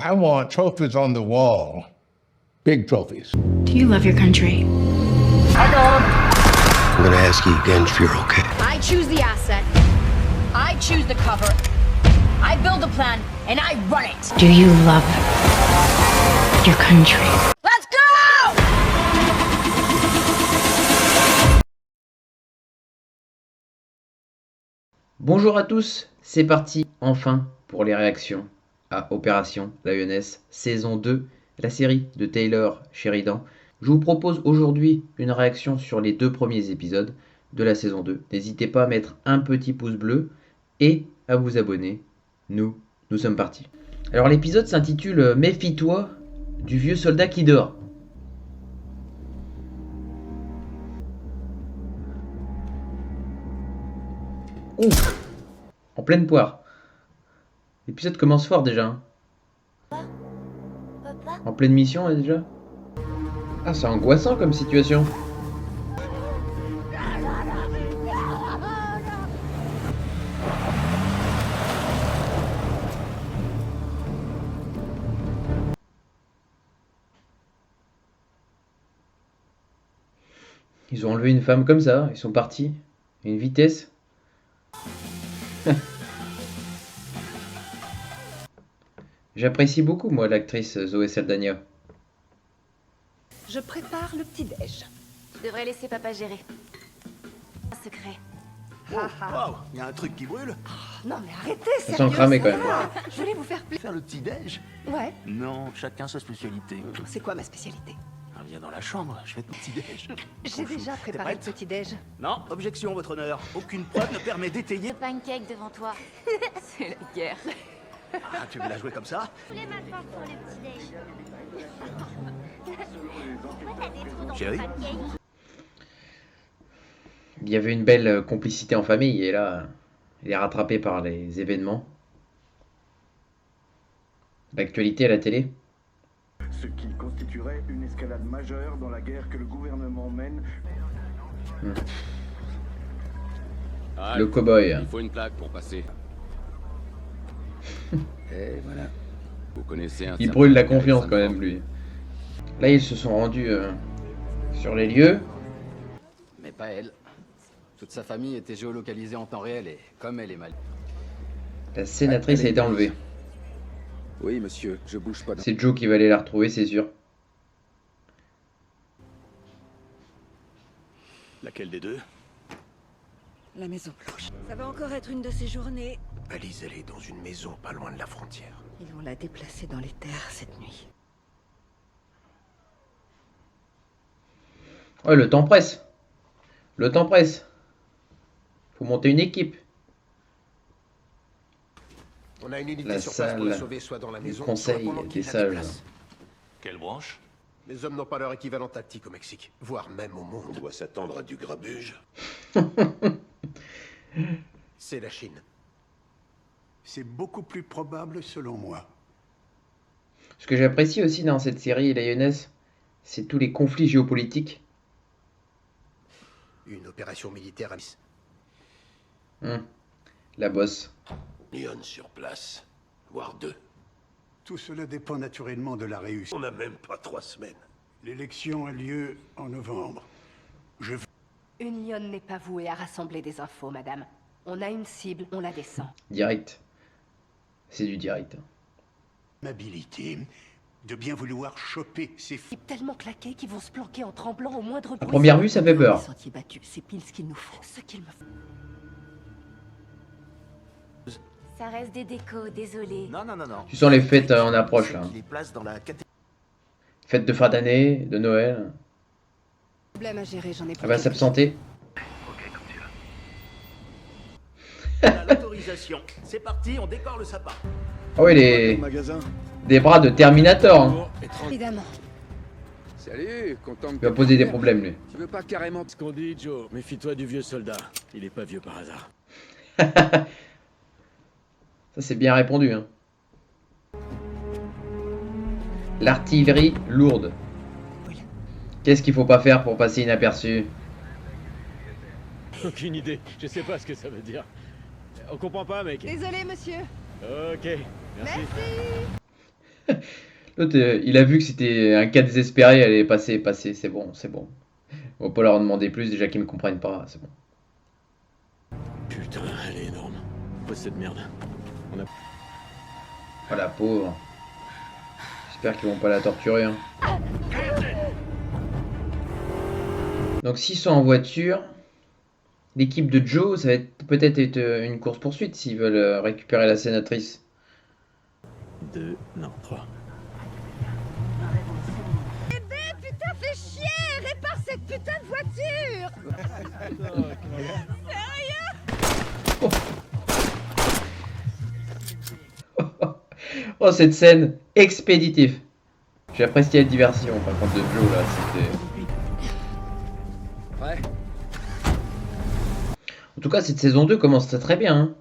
I want trophies on the wall. Big trophies. Do you love your country? I'm gonna ask you again if you're okay. I choose the asset. I choose the cover. I build a plan and I run it. Do you love your country? Let's go! Bonjour à tous, c'est parti enfin pour les réactions à Opération Lioness saison 2, la série de Taylor Sheridan. Je vous propose aujourd'hui une réaction sur les 2 premiers épisodes de la saison 2. N'hésitez pas à mettre un petit pouce bleu et à vous abonner. Nous sommes partis. Alors l'épisode s'intitule Méfie-toi du vieux soldat qui dort. Ouf, en pleine poire. L'épisode commence fort déjà. Hein. En pleine mission déjà. Ah, c'est angoissant comme situation. Ils ont enlevé une femme comme ça, ils sont partis. Une vitesse. J'apprécie beaucoup, moi, l'actrice Zoé Saldana. Je prépare le petit-déj. Je devrais laisser papa gérer. Un secret. Wow, il y a un truc qui brûle. Non mais arrêtez, Elles sérieux. sont cramées quand même. Je voulais vous faire plaisir. Faire le petit-déj? Ouais, Non, chacun sa spécialité. c'est quoi ma spécialité? Viens dans la chambre, je fais ton petit-déj. J'ai déjà préparé le prête petit-déj. Non, objection, votre honneur. Aucune preuve ne permet d'étayer. Le pancake devant toi. C'est la guerre. Ah, tu veux la jouer comme ça? Chérie? Il y avait une belle complicité en famille et là, il est rattrapé par les événements. L'actualité à la télé. Ce qui constituerait une escalade majeure dans la guerre que le gouvernement mène. Le cow-boy. Il faut une plaque pour passer. Et voilà. Vous connaissez un Il certain brûle la Gary confiance quand Sanford. même, lui. Là, ils se sont rendus sur les lieux. Mais pas elle. Toute sa famille était géolocalisée en temps réel et comme elle est mal. La sénatrice a été enlevée. Oui, monsieur, je bouge pas. C'est Joe qui va aller la retrouver, c'est sûr. Laquelle des deux? La Maison Blanche. Ça va encore être une de ces journées. Alice, elle est dans une maison pas loin de la frontière. Ils vont la déplacer dans les terres cette nuit. Ouais, le temps presse. Le temps presse. Faut monter une équipe. On a une unité La sur place pour la salle sauver, soit dans la du maison, conseil soit pendant des qu'il la sages. déplace. Quelle branche? Les hommes n'ont pas leur équivalent tactique au Mexique, voire même au monde. On doit s'attendre à du grabuge. C'est la Chine. C'est beaucoup plus probable selon moi. Ce que j'apprécie aussi dans cette série Lioness, c'est tous les conflits géopolitiques. Une opération militaire à Nice. La bosse. Lyon sur place, voire 2. Tout cela dépend naturellement de la réussite. On n'a même pas 3 semaines. L'élection a lieu en novembre. Je veux Une lionne n'est pas vouée à rassembler des infos, madame. On a une cible, on la descend. Direct. C'est du direct. l'habilité de bien vouloir choper ces fous. Tellement claqués qu'ils vont se planquer en tremblant au moindre bruit. À première vue, ça fait peur. Les sentiers battus, c'est pile ce qu'il nous faut. Ce qu'il me faut. Ça reste des décos, désolé. Non. Tu sens les fêtes en approche là. Qui les place dans la catégorie. Fête de fin d'année, de Noël. Problème à gérer, j'en ai Elle va s'absenter. On a l'autorisation. C'est parti, on décore le sapin. Ah oui, des bras de Terminator. Hein. Évidemment. Salut, content de Il va poser des problèmes lui. Tu veux pas carrément... Ce qu'on dit, Joe, méfie-toi du vieux soldat. Il est pas vieux par hasard. Ça c'est bien répondu. Hein. L'artillerie lourde. Qu'est-ce qu'il faut pas faire pour passer inaperçu? Aucune idée. Je sais pas ce que ça veut dire. On comprend pas, mec. Désolé, monsieur. Ok, merci. L'autre, il a vu que c'était un cas désespéré, elle est passée, c'est bon, c'est bon. On va pas leur en demander plus, déjà qu'ils me comprennent pas, c'est bon. Putain, elle est énorme. Quoi cette merde? On a... Oh la pauvre. J'espère qu'ils vont pas la torturer. Hein. Donc s'ils sont en voiture, l'équipe de Joe, ça va être peut-être une course-poursuite s'ils veulent récupérer la sénatrice. 2, non, 3. Putain, fais chier! Répare cette putain de voiture! Oh, cette scène expéditive. J'ai apprécié la diversion par contre de Joe là, c'était... Ouais. En tout cas, cette saison 2 commence très bien. Hein.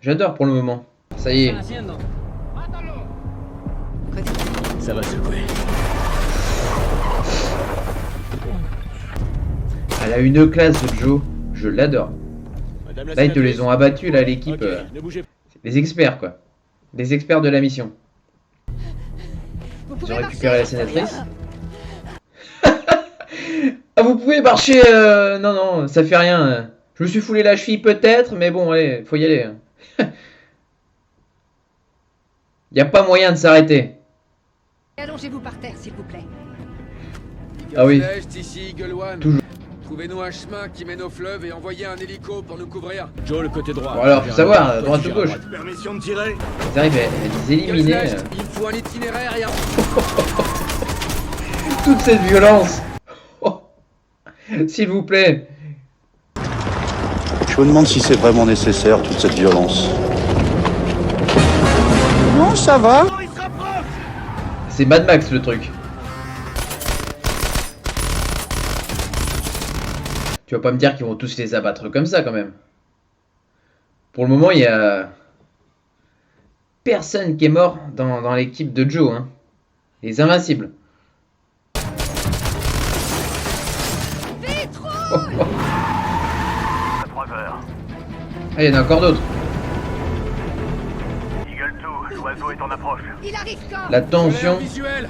J'adore pour le moment. Ça y est. Ça va secouer. Elle a une classe, Joe. Je l'adore. Madame la Là, ils te sénatrice. les ont abattus, là, l'équipe. Ok, ne bougez pas. Les experts, quoi. Les experts de la mission. Ils ont récupéré la sénatrice. Ah, vous pouvez marcher. Non, non, ça fait rien. Je me suis foulé la cheville, peut-être, mais bon, allez, faut y aller. Y a pas moyen de s'arrêter. Allongez-vous par terre, s'il vous plaît. Ah oui. Ici, Eagle One. Toujours. Trouvez-nous un chemin qui mène au fleuve et envoyez un hélico pour nous couvrir. Joe, le côté droit. Bon, alors, faut savoir, Toi, droite tu ou gères à gauche. Permission de tirer? Ils arrivent à les éliminer. Il me faut un itinéraire et un... Toute cette violence. S'il vous plaît. Je me demande si c'est vraiment nécessaire, toute cette violence. Non, ça va. C'est Mad Max le truc. Tu vas pas me dire qu'ils vont tous les abattre comme ça quand même. Pour le moment, il y a personne qui est mort dans l'équipe de Joe. Hein. Les invincibles. Ah, il y en a encore d'autres. Eagle 2, l'oiseau est en approche. Il arrive quand? La tension. Visuel.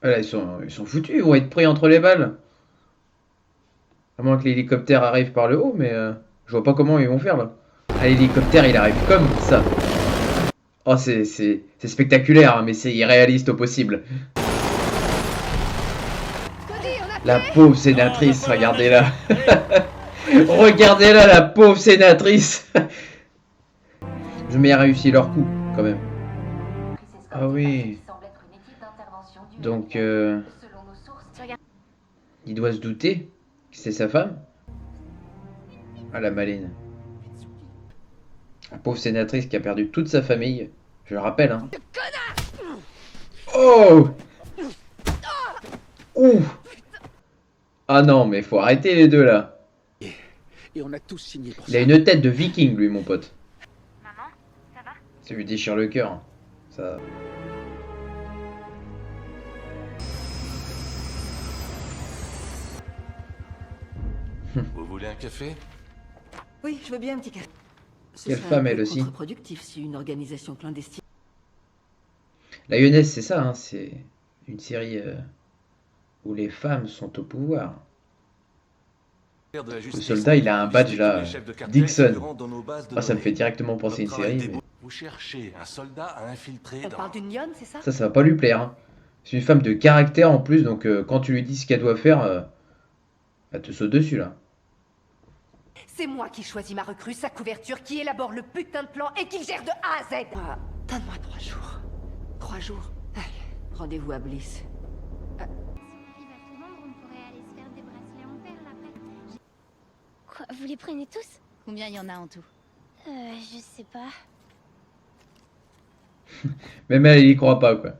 Ah là, ils sont foutus, ils vont être pris entre les balles. À moins que l'hélicoptère arrive par le haut, mais je vois pas comment ils vont faire là. Ah, l'hélicoptère il arrive comme ça. Oh, c'est spectaculaire, hein, mais c'est irréaliste au possible. La pauvre sénatrice, regardez-la. Regardez-la, la pauvre sénatrice. Je m'ai réussi leur coup, quand même. Ah oui. Donc, il doit se douter que c'est sa femme. Ah, la maline. La pauvre sénatrice qui a perdu toute sa famille. Je le rappelle, hein. Oh! Ouh! Ah non, mais faut arrêter les deux, là. Et on a tous signé pour Il a une tête de viking, lui, mon pote. Maman, ça va? Ça lui déchire le cœur. Hein. Ça... Vous voulez un café? Oui, je veux bien un petit café. Ce Quelle serait femme, un peu elle aussi. contre-productif si une organisation clandestine. La Lyonnaise, c'est ça, hein, c'est une série où les femmes sont au pouvoir. Le soldat, il a un badge là, Dixon. Ah, ça me fait directement penser à une série. Mais... Vous cherchez un soldat à infiltrer On parle d'une lionne, c'est ça? Ça va pas lui plaire. Hein. C'est une femme de caractère en plus, donc quand tu lui dis ce qu'elle doit faire, elle te saute dessus là. C'est moi qui choisis ma recrue, sa couverture, qui élabore le putain de plan et qui le gère de A à Z. Donne-moi 3 jours. 3 jours. Allez, rendez-vous à Bliss. Quoi, vous les prenez tous? Combien il y en a en tout? Je sais pas. Même elle y croit pas quoi.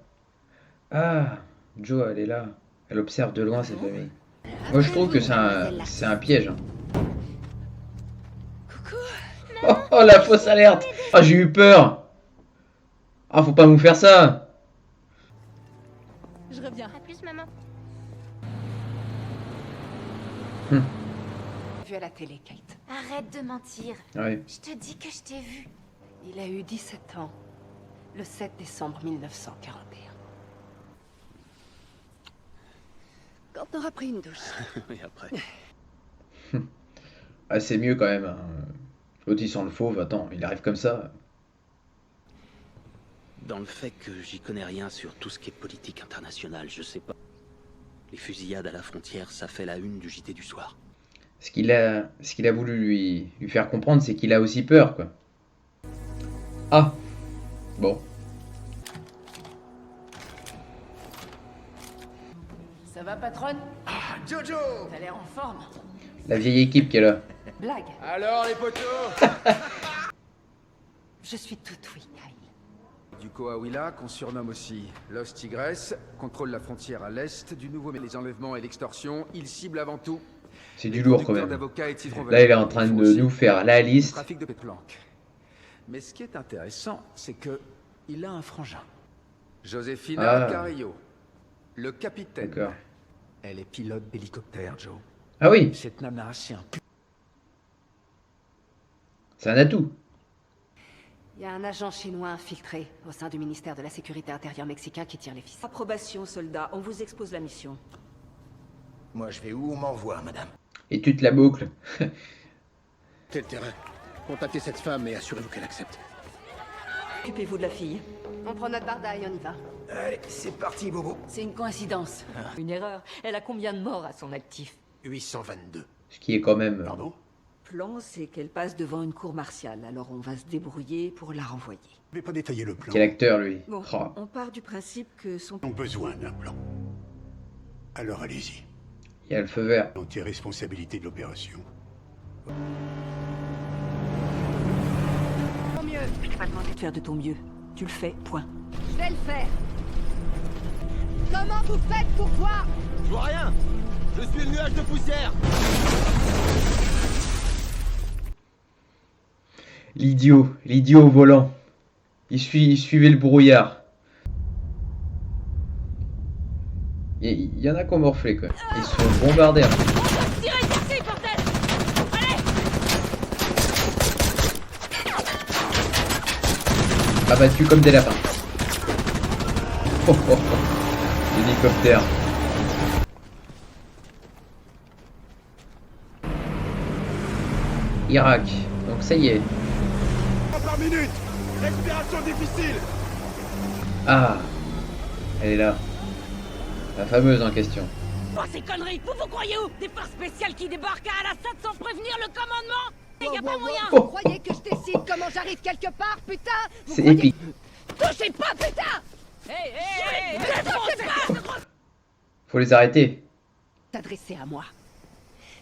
Ah, Jo, elle est là. Elle observe de loin cette famille. Moi je trouve que c'est un piège. Hein. Oh, la fausse alerte. Ah, j'ai eu peur. Ah, faut pas nous faire ça. Je reviens. À plus, maman. Vu à la télé, Kate. Arrête de mentir. Ouais. Je te dis que je t'ai vu. Il a eu 17 ans, le 7 décembre 1941. Quand t'auras pris une douche. Et après. Ah, c'est mieux quand même. Hein. L'autre il sent le fauve, attends, il arrive comme ça. Dans le fait que j'y connais rien sur tout ce qui est politique internationale, je sais pas. Les fusillades à la frontière, ça fait la une du JT du soir. Ce qu'il a voulu lui faire comprendre, c'est qu'il a aussi peur, quoi. Ah, bon. Ça va, patronne? Ah, Jojo! T'as l'air en forme. La vieille équipe qui est là. Blague. Alors, les potos? Je suis toute oui, Kyle. Du Coahuila, qu'on surnomme aussi Los Tigres, contrôle la frontière à l'est du nouveau, mais les enlèvements et l'extorsion, il cible avant tout. C'est du lourd quand même. D'avocats et titres Là, il est en train de nous faire la liste. Trafic de pétanque. Mais ce qui est intéressant, c'est que il a un frangin. Josefina Carrillo, le capitaine. D'accord. Elle est pilote d'hélicoptère, Joe. Ah oui, Cette nana, c'est un c'est un atout. Il y a un agent chinois infiltré au sein du ministère de la Sécurité intérieure mexicain qui tire les ficelles. Approbation, soldat. On vous expose la mission. Moi, je vais où on m'envoie, madame? Et tu te la boucles. Quel terrain? Contactez cette femme et assurez-vous qu'elle accepte. Occupez-vous de la fille. On prend notre bardaille, on y va. Allez, c'est parti, Bobo. C'est une coïncidence. Une erreur. Elle a combien de morts à son actif? 822. Ce qui est quand même... Pardon? Plan, c'est qu'elle passe devant une cour martiale. Alors on va se débrouiller pour la renvoyer. Je vais pas détailler le plan. Quel acteur, lui. Bon, Oh. on part du principe que son... Ils ont besoin d'un plan. Alors allez-y. Il y a le feu vert. Entière responsabilité de l'opération. Tant mieux. Je t'ai pas demandé de faire de ton mieux. Tu le fais, point. Je vais le faire. Comment vous faites pour voir? Je vois rien! Je suis le nuage de poussière! L'idiot au volant. Il suivait le brouillard. Il y en a qui ont morflé, quoi. Ils se font bombarder. Hein. Tirez d'ici, bordel! Allez! Abattus comme des lapins. Oh, oh, oh. Hélicoptère. Irak. Donc ça y est. Par minute! Respiration difficile! Ah. Elle est là. La fameuse en question. Oh, ces conneries! Vous croyez où? Des forces spéciales qui débarquent à Al-Assad sans prévenir le commandement? Y a pas moyen! Vous croyez que je décide comment j'arrive quelque part, putain? Vous C'est croyez... épique. Touchez pas, putain! Hey! Faut les arrêter. T'adresser à moi.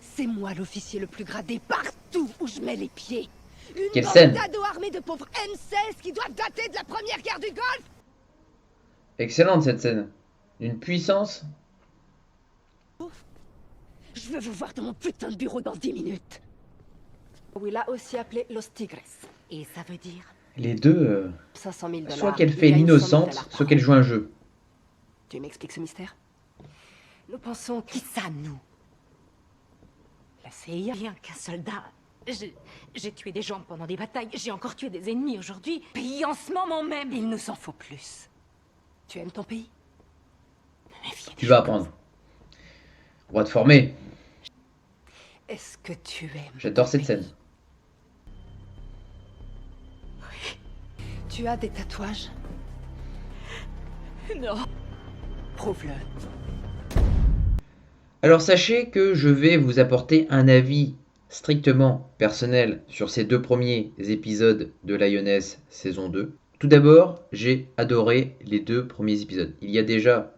C'est moi l'officier le plus gradé partout où je mets les pieds. Une Quelle scène! d'ado armée de pauvres M16 qui doivent dater de la première guerre du Golfe. Excellente cette scène. D'une puissance. Je veux vous voir dans mon putain de bureau dans 10 minutes. Oui, là aussi appelé Los Tigres. Et ça veut dire Les deux. 500 000 $. Soit qu'elle fait l'innocente, soit qu'elle joue un jeu. Tu m'expliques ce mystère? Nous pensons qui ça, nous? La CIA? Rien qu'un soldat. J'ai tué des gens pendant des batailles. J'ai encore tué des ennemis aujourd'hui. Pays en ce moment même. Il nous en faut plus. Tu aimes ton pays? Tu vas apprendre. On va te former. Est-ce que tu aimes? J'adore cette scène. Tu as des tatouages? Non. Prouve-le. Alors sachez que je vais vous apporter un avis strictement personnel sur ces deux premiers épisodes de Lioness saison 2. Tout d'abord, j'ai adoré les deux premiers épisodes. Il y a déjà,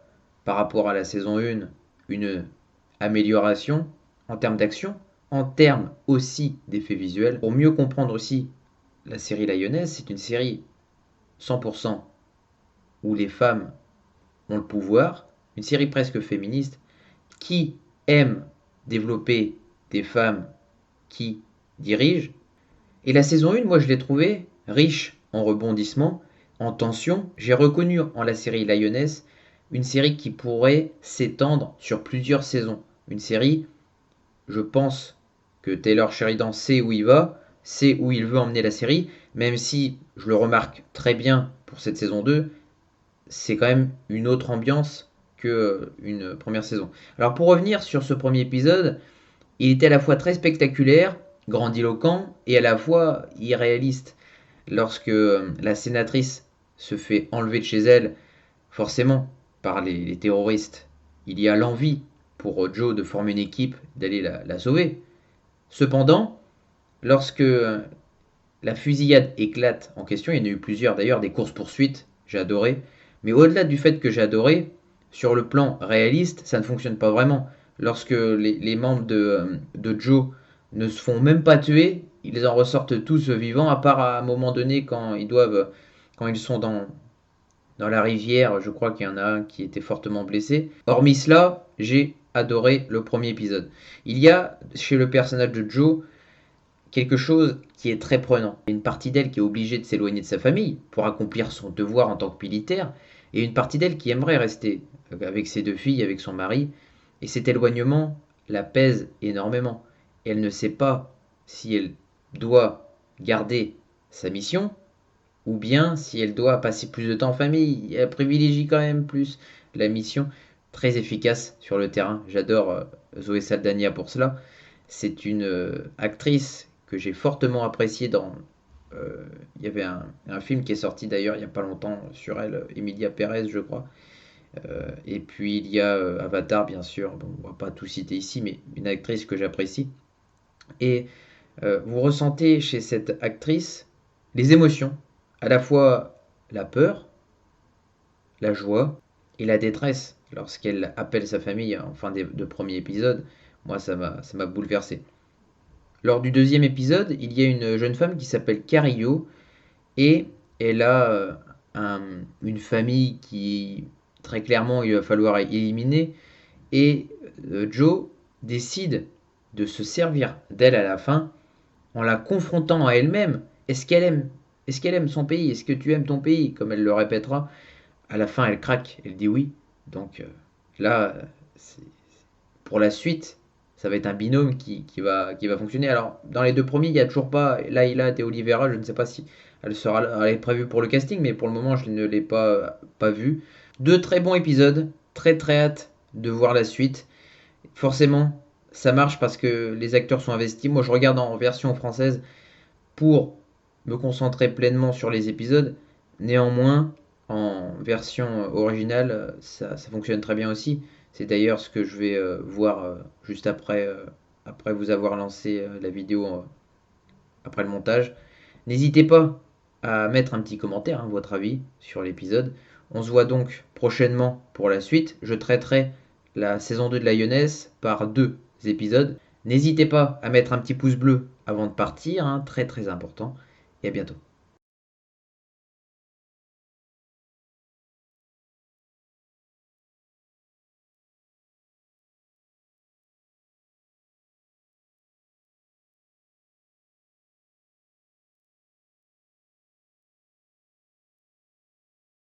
par rapport à la saison 1, une amélioration en termes d'action, en termes aussi d'effets visuels. Pour mieux comprendre aussi la série Lioness, c'est une série 100% où les femmes ont le pouvoir, une série presque féministe, qui aime développer des femmes qui dirigent. Et la saison 1, moi je l'ai trouvée riche en rebondissements, en tension. J'ai reconnu en la série Lioness une série qui pourrait s'étendre sur plusieurs saisons. Une série, je pense, que Taylor Sheridan sait où il va, sait où il veut emmener la série, même si, je le remarque très bien pour cette saison 2, c'est quand même une autre ambiance qu'une première saison. Alors pour revenir sur ce premier épisode, il était à la fois très spectaculaire, grandiloquent et à la fois irréaliste. Lorsque la sénatrice se fait enlever de chez elle, forcément, par les terroristes, il y a l'envie pour Joe de former une équipe, d'aller la sauver. Cependant, lorsque la fusillade éclate en question, il y en a eu plusieurs d'ailleurs, des courses-poursuites, j'ai adoré, mais au-delà du fait que j'ai adoré, sur le plan réaliste, ça ne fonctionne pas vraiment. Lorsque les membres de Joe ne se font même pas tuer, ils en ressortent tous vivants, à part à un moment donné quand ils sont dans la rivière, je crois qu'il y en a un qui était fortement blessé. Hormis cela, j'ai adoré le premier épisode. Il y a chez le personnage de Joe quelque chose qui est très prenant. Il y a une partie d'elle qui est obligée de s'éloigner de sa famille pour accomplir son devoir en tant que militaire, et une partie d'elle qui aimerait rester avec ses 2 filles, avec son mari, et cet éloignement la pèse énormément. Elle ne sait pas si elle doit garder sa mission, ou bien si elle doit passer plus de temps en famille. Elle privilégie quand même plus la mission. Très efficace sur le terrain. J'adore Zoé Saldana pour cela. C'est une actrice que j'ai fortement appréciée dans... il y avait un film qui est sorti d'ailleurs il n'y a pas longtemps sur elle, Emilia Pérez je crois. Et puis il y a Avatar bien sûr, bon, on ne va pas tout citer ici, mais une actrice que j'apprécie. Et vous ressentez chez cette actrice les émotions, à la fois la peur, la joie et la détresse lorsqu'elle appelle sa famille en fin de premier épisode. Moi ça m'a bouleversé. Lors du deuxième épisode, il y a une jeune femme qui s'appelle Carillo et elle a une famille qui très clairement il va falloir éliminer, et Joe décide de se servir d'elle à la fin en la confrontant à elle-même. Est-ce qu'elle aime son pays? Est-ce que tu aimes ton pays? Comme elle le répétera, à la fin elle craque, elle dit oui. Donc là, pour la suite, ça va être un binôme qui va fonctionner. Alors, dans les 2 premiers, il n'y a toujours pas Laila et Oliveira. Je ne sais pas si elle est prévue pour le casting, mais pour le moment, je ne l'ai pas vue. 2 très bons épisodes. Très très hâte de voir la suite. Forcément, ça marche parce que les acteurs sont investis. Moi, je regarde en version française pour me concentrer pleinement sur les épisodes. Néanmoins, en version originale, ça fonctionne très bien aussi. C'est d'ailleurs ce que je vais voir juste après vous avoir lancé la vidéo après le montage. N'hésitez pas à mettre un petit commentaire, votre avis sur l'épisode. On se voit donc prochainement pour la suite. Je traiterai la saison 2 de Lioness par 2 épisodes. N'hésitez pas à mettre un petit pouce bleu avant de partir, très très important. Et à bientôt.